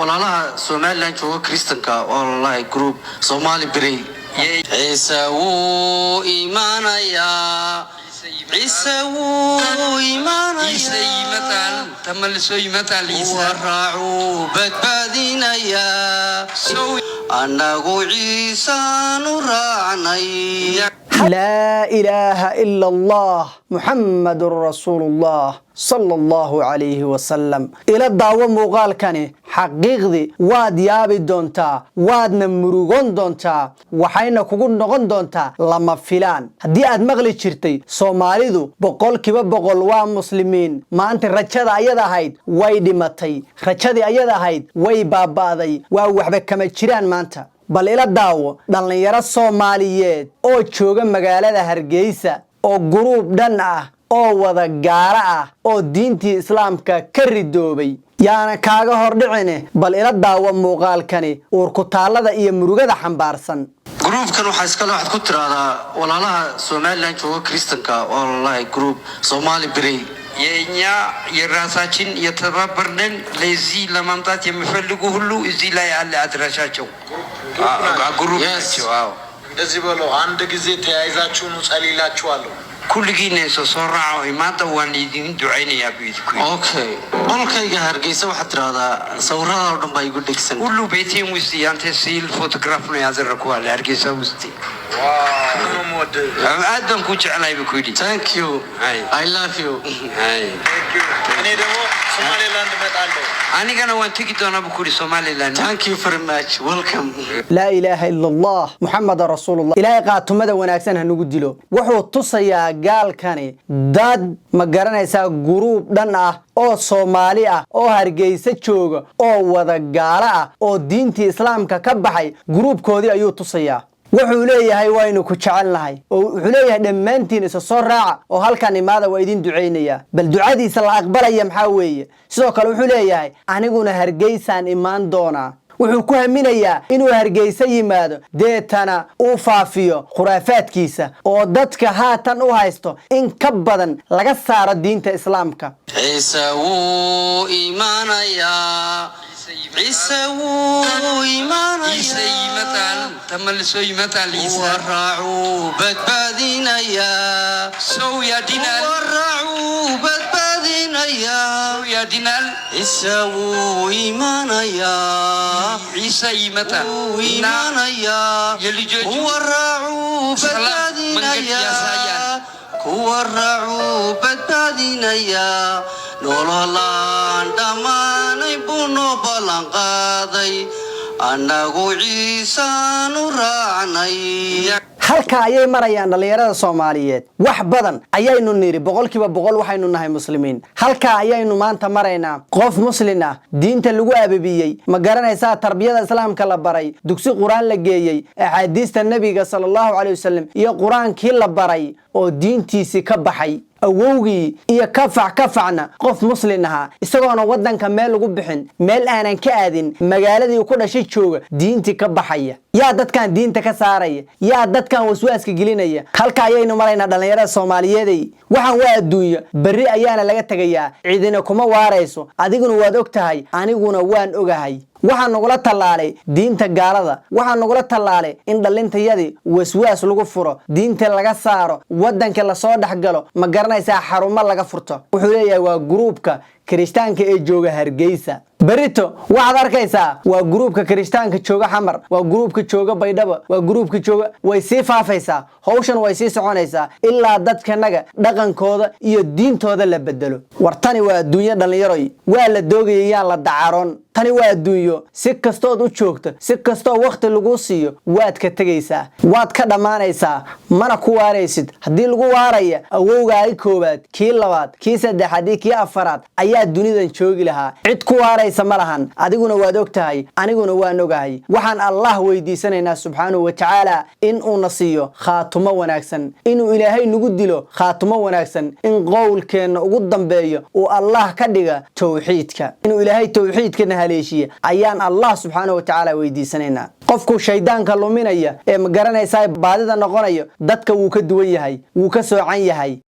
walaalaha Somaliland jooga Kristanka wallahi group Somali Bray Ciise wuu iimaanaya Ciise wuu iimaanaya Ciise matal tamalso matal Ciise raacu badbaadinaya anagu Ciise nu raacnay لا إله إلا الله محمد رسول الله صلى الله عليه وسلم إلى الدعوة مقال كان حقيقي واد يابي دونتا واد نمروغون دونتا وحينا كوغون نغون دونتا لما فلان دي اد مغلي جرتي سوماليدو بقول كيبا بقول وان مسلمين ما انت رجاد ايادا هايد واي ديماتي رجاد ايادا هايد واي باباداي وا وخبا كما جيران مانتا bal ila daawo dhalinyaro Soomaaliyeed oo jooga magaalada Hargeysa oo group dhan ah oo wada gaara ah oo diintii Islaamka ka ridoobay yaana kaaga hordhicine bal ila daawo muuqaalkani uur ku taalada iyo murugada xambaarsan groupkan waxa iska loo xad ku tiraada walaalaha Somaliland jooga Kristanka wallahi group Somali Bray የኛ የራሳችን የተባበርነን ለዚህ ለማምጣት የሚፈልጉ ሁሉ እዚህ ላይ ያለ አድራሻቸው ግሩፕ ናቸው። አዎ እንደዚህ ብለው አንድ ጊዜ ተያይዛችሁ ነው ጸልይላችኋለሁ كل جينا سوراعو ما تواني دين دعينا يا بيتكم اوكي كيغا هرغيسا waxa tirada sawirada oo dhan bay igu dhigsan kullu beetiin wisi ante sil photograph no yazarku wala Hargeysa wisi adan ku jeclay bu kudi thank you I love you thank you ani demo Somaliland metallo ani gana waan tagi doona bu kudi Somaliland thank you very much welcome لا إله إلا الله محمد رسول الله إلهي قاطمada wanaagsan hanugu dilo wuxuu tusaya gaalkani dad ma garanaysa group dhan ah oo Soomaali ah oo Hargeysa jooga oo wada gaala ah oo diintii Islaamka ka baxay groupkoodii ayuu tusaya wuxuu leeyahay waynu ku jecelnahay oo wuxuu leeyahay dhamaantiin isa soo raaca oo halkan imaada waa idin duceynaya bal ducadiisa la aqbalaya maxaa weeye sidoo kale wuxuu leeyahay aniguna Hargeysaan imaan doona wuxuu ku haminayaa inuu Hargeysa yimaado deetana uu faafiyo khuraafaadkiisa oo dadka haatan u haysto in ka badan laga saaro diinta Islaamka Ciise wuu iimaanaya Ciise wuu iimaanaya Ciise matal tamalso matal Ciise raacu badbaadinaya soo ya dinal raacu badbaadinaya ya dinal Ciise wuu iimaanaya Ciise matal iimaanaya yeli jooju raacu badbaadinaya kuwa raacu badbaadinaya nololaan dhamaanay buno balan qaaday anagu Ciise nu raacnay halka ayay marayaan dhalinyarada Soomaaliyeed wax badan ayaynu niri boqolkiiba boqol waxaynu nahay muslimiin halka ayaynu maanta maraynaa qof muslim ah diinta lagu ababiyay ma garanaysaa tarbiyada Islaamka la baray dugsi Quraan la geeyay ahadiista nabiga sallallahu alayhi wasallam iyo Quraankii la baray oo diintiisi ka baxay awowgii iyo kafacna qof muslim ah isagoona wadanka meel ugu bixin meel aanan ka aadin magaaladii ku dhashay jooga diinti ka baxaya yaa dadkan diinta ka saaraya yaa dadkan waswaaska gelinaya halka ayaynu maraynaa dhalinyarada Soomaaliyeed waxaan waa adduunyo bari ayaana laga tagayaa ciidina kuma waarayso adiguna waad ogtahay aniguna waan ogahay waxaan nagula talaalay diinta gaalada waxaan nagula talaalay in dhalintayadii waswaas lagu furo diinta laga saaro wadanka la soo dhaxgalo ma garanaysaa xarumo laga furto wuxuu leeyahay waa groupka Kristaanka ee jooga Hargeysa بريتو واحد أركيسا وجروب ككريستان كتشوجا حمر وجروب كتشوجا بيدبا وجروب كتشوجا ويسيف عفيسا هوشن ويسيس عنيسا إلا دت كنجا دقن كودا يدين تودا اللي بدلو ورتاني والدنيا دليري ولا دوجي يلا دعارون تاني والدنيا سكستو تشوكت سكستو وقت اللجوسيو واد كتجيسا واد كدمانيسا منا كواريسد هدي الجوارية أوجاي كوبات كيلوات كيسد حدي كي أفراد أيات الدنيا تشوجي لها عد كواري سمرهن أديكونا وادوكتهاي أنيكونا وانوغاهي وحان الله ويديسانينا سبحانه وتعالى إن نصيو خاتمة وناكسن إنو إلهي نقدلو خاتمة وناكسن إن قول كان قدام بيو والله كدقى توحيدك إنو إلهي توحيدك نهاليشي أيان الله سبحانه وتعالى ويديسانينا qofku shaydaanka luminaya ee ma garanaysaa baadida noqonayo dadka wuu ka duwan yahay wuu ka soocan yahay